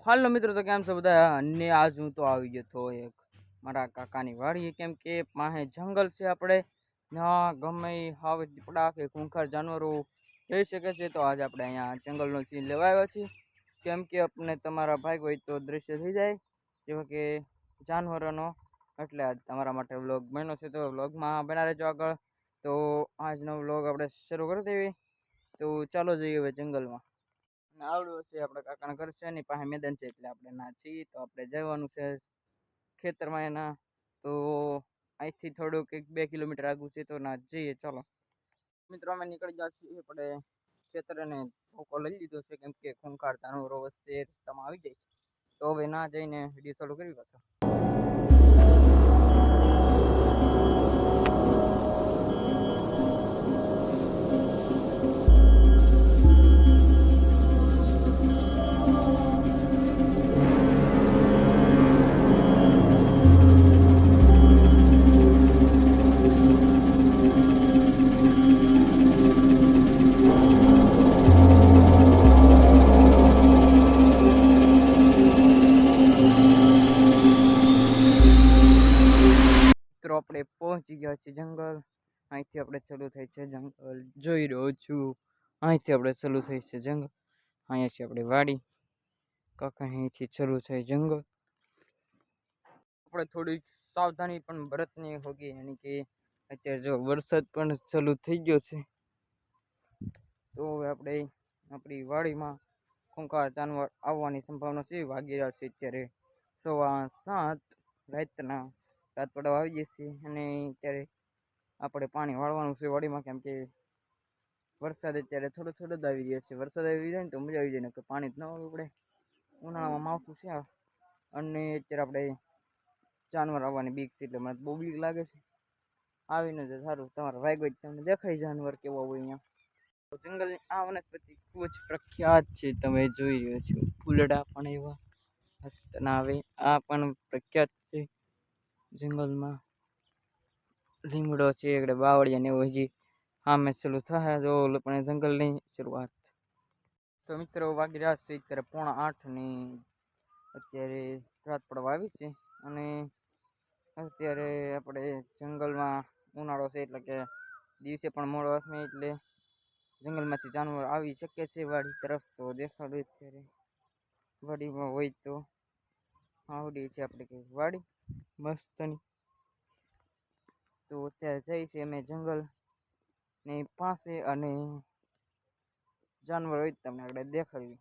હાલો મિત્રો, તો કેમ છો બધા? અને આજ હું તો આવી ગયો તો એક મારા કાકાની વાડીએ, કેમ કે પાસે જંગલ છે. આપણે ના ગમે હાવ દીપડા કે ખૂંખાર જાનવરો જઈ શકે છે. તો આજે આપણે અહીંયા જંગલનો સીન લેવા આવ્યા છીએ, કેમ કે આપણે તમારા ભાઈ હોય તો દ્રશ્ય થઈ જાય જેવા કે જાનવરોનો. એટલે આજ તમારા માટે વ્લોગ બન્યો છે, તો વ્લોગમાં બના રહેજો આગળ. તો આજનો વ્લોગ આપણે શરૂ કરી દેવી. તો ચાલો જઈએ હવે જંગલમાં. આવડું છે આપણા કાકાના ઘર છે, એની પાસે મેદાન છે, એટલે આપણે ના છીએ. તો આપણે જવાનું છે ખેતરમાં એના. તો અહીંથી થોડુંક 1-2 કિલોમીટર આગું છે, તો ના જઈએ. ચાલો મિત્રો, અમે નીકળી ગયા છીએ. આપણે ખેતરને ધોકો લઈ લીધો છે, કેમ કે ખૂંખાર જાનવરો વચ્ચે રસ્તામાં આવી જાય છે. તો હવે ના જઈને વિડીયો ચાલુ કરી પાછો. આપણે પહોંચી ગયા છીએ જંગલ. અહીંથી આપણે ચાલુ થાય છે જંગલ. જોઈ રહ્યો છું, અહીંથી આપણે ચાલુ થાય છે જંગલ. અહીંયા છે આપણે વાડી. કાકા અહીંથી ચાલુ થાય જંગલ. આપણે થોડીક સાવધાની પણ બરતની હોગી, યાની કે અત્યારે જો વરસાદ પણ ચાલુ થઈ ગયો છે. તો હવે આપણે આપણી વાડીમાં ખૂંખાર જાનવર આવવાની સંભાવના છે. વાગી રહ્યા છે અત્યારે 7:15 રાતના. રાત પડવા આવી જશે, અને ત્યારે આપણે પાણી વાળવાનું છે વાડીમાં, કેમ કે વરસાદ અત્યારે થોડો થોડો જ આવી રહ્યો છે. વરસાદ આવી જાય ને તો મજા આવી જાય, ને કે પાણી જ ન આવવું પડે. ઉનાળામાં માવઠું છે, અને અત્યારે આપણે જાનવર આવવાની બીક છે, એટલે મને બહુ બીક લાગે છે. આવીને તો સારું, તમારા ભાઈ ગઈ તમને દેખાય જાનવર કેવો હોય અહીંયા. જંગલની આ વનસ્પતિ ખૂબ જ પ્રખ્યાત છે, તમે જોઈ રહ્યો છો. ફૂલડા પણ એવા મસ્ત ના આવે, આ પણ પ્રખ્યાત છે. જંગલમાં લીમડો છે, એકડે બાવળિયા ને એવું હજી આમે ચાલુ થાય જો પણ જંગલની શરૂઆત. તો મિત્રો, વાગી રહ્યા છે અત્યારે 7:45 ની. અત્યારે રાત પડવા આવી છે, અને અત્યારે આપણે જંગલમાં ઉનાળો છે, એટલે કે દિવસે પણ મોડો હાથમે, એટલે જંગલમાંથી જાનવર આવી શકે છે વાડી તરફ. તો દેખાડું અત્યારે વાડીમાં હોય તો આવડી છે આપણે કઈ વાડી મસ્તની. તો અત્યારે જઈ છે અમે જંગલ ની પાસે, અને જાનવર હોય તમને આગળ દેખાડવી.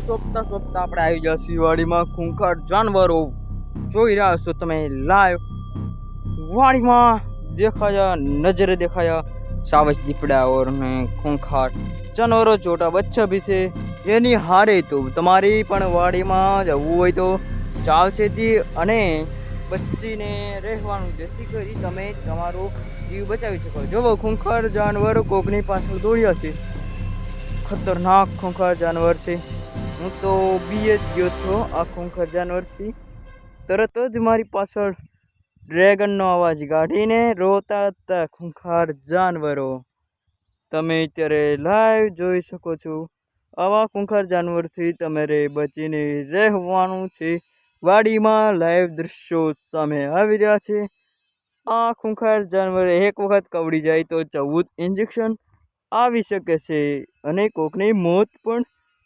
સોંપતા આપણે આવી ગયા છીએ વાડીમાં. ખૂંખાર જાનવરો જોઈ રહ્યા છો તમે લાઈવ વાડીમાં દેખાયા, નજરે દેખાયા. सावज दीपड़ा और खूंखार जानवरों छोटा बच्चा भी से एनी हारे तो तमारी पण वाड़ीमां जवुं होय तो सावचेती अने बचीने रहेवानुं, जेथी करी तमे तमारो जीव बचावी शको। जो खूंखार जानवर कोकनी पाछळ दौड्या छे, खतरनाक खूंखार जानवर छे। हूँ तो बीए ज गयो छो आ खूंखार जानवर थी। तरत ज मारी पाछळ ड्रेगन नो अवाज काढीने रोता हता खूंखार जानवरो। तमे अत्यारे लाइव जोई शको छो। आवा खूंखार जानवर थी तमारे बचीने रहेवानुं छे। वाडीमां लाइव दृश्यो सामे आवी रह्या छे। आ खूंखार जानवर एक वखत कवड़ी जाय तो 14 इंजेक्शन आवी शके छे अने कोकनी मौत पण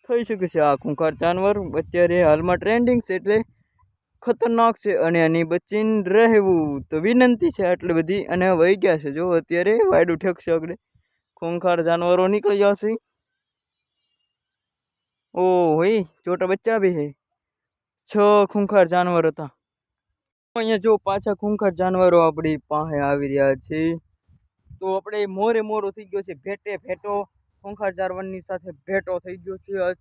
थई शके छे। आ खूंखार जानवर अत्यारे हालमां ट्रेंडिंग छे एटले खतरनाक छे अने आनी बचीने रहेवुं तो विनंती छे आटली बधी। अने वही गया छे जो अत्यारे वायडू ठेकशे आगळे खूंखार जानवरों निकली जशे। ओ होई छोटा बच्चा भी है। 6 खूंखार जानवर हता। अहींया जो पाछा खूंखार जानवरों आपणी पासे आवी रह्या छे। तो आपणे मोरे मोरो थई गयो छे। भेटे भेटो खूंखार जानवरनी साथे भेटो थई गयो छे।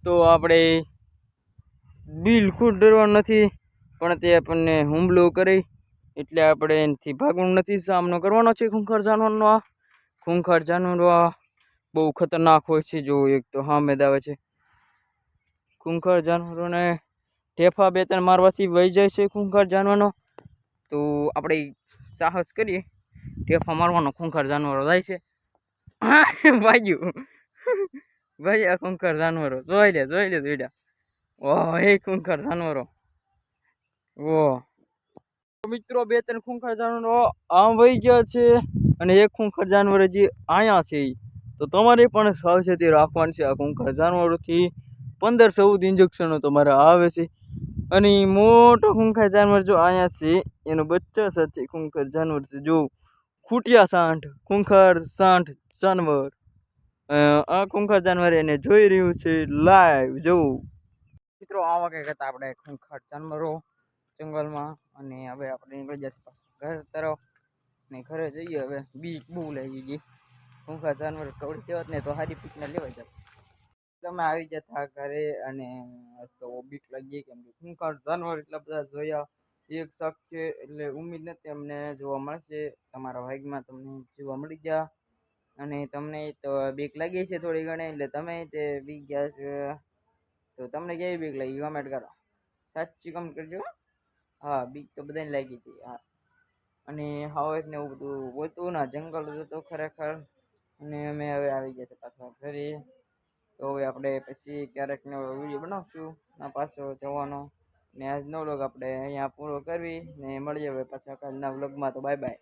तो आपणे बिलकुल डरવાનું નથી, પણ તે આપણને હુમલો કરે એટલે આપણે એનાથી ભાગવાનું નથી, સામનો કરવાનો છે ખૂંખાર જાનવરનો। આ ખૂંખાર જાનવરો બહુ ખતરનાક હોય છે. જો એક તો સામે જ આવે છે. ખૂંખાર જાનવરોને ઢેફા 2-3 મારવાથી વહી જાય છે ખૂંખાર જાનવરનો. તો આપણે સાહસ કરીએ ઢેફા મારવાનો. ખૂંખાર જાનવરો જાય છે. ભાગ્યું ભાઈ આ ખૂંખાર જાનવરો જોઈ લે જોઈડા. ઓહ એ ખૂંખાર જાનવરો. ઓહ મિત્રો 2-3 ખૂંખાર જાનવરો આમ વહી ગયા છે અને એક ખૂંખાર જાનવર જે આયા છે. તો તમારે પણ સાવચેતી રાખવાની છે આ ખૂંખાર જાનવરોથી. 15-14 ઇન્જેક્શનો તમારે આવે છે. અને મોટો ખૂંખાર જાનવર જો આયા છે એનો બચ્ચા સાથે ખૂંખાર જાનવર છે. જો ખૂટિયા સાંઠ ખૂંખાર સાંઠ જાનવર. આ ખૂંખાર જાનવર એને જોઈ રહ્યું છે લાઈવ. જોવું મિત્રો આવા કંઈક હતા આપણે ખૂંખાર જાનવરો જંગલમાં. અને હવે આપણે નીકળી જશે ઘર તરફ. ને ઘરે જઈએ હવે. બીક બહુ લાગી ગઈ. ખૂંખાર જાનવર કવડી જવાત ને તો હારી પીકના લેવાઈ જાત. તમે આવી જતા ઘરે અને તો બીક લાગી કેમ કે ખૂંખાર જાનવર એટલા બધા જોયા એક શક છે એટલે ઉમ્મીદ નથી અમને જોવા મળશે. તમારા ભાગમાં તમને જોવા મળી ગયા. અને તમને તો બીક લાગી છે થોડી ઘણી એટલે તમે તે બીક ગયા છે. તો તમને કેવી બીક લાગી કમેન્ટ કરો. સાચી કમેન્ટ કરજો. હા બીક તો બધાને લાગી હતી. હા અને હવે ને એવું બધું હોતું ના જંગલ તો ખરેખર. અને અમે હવે આવી ગયા છે પાછા ઘરે. તો હવે આપણે પછી ક્યારેક નવો વિડીયો બનાવશું ના પાછો જવાનો. ને આજનો વ્લોગ આપણે અહીંયા પૂરો કરવી ને મળીએ હવે પાછા કાલના વ્લોગમાં. તો બાય બાય.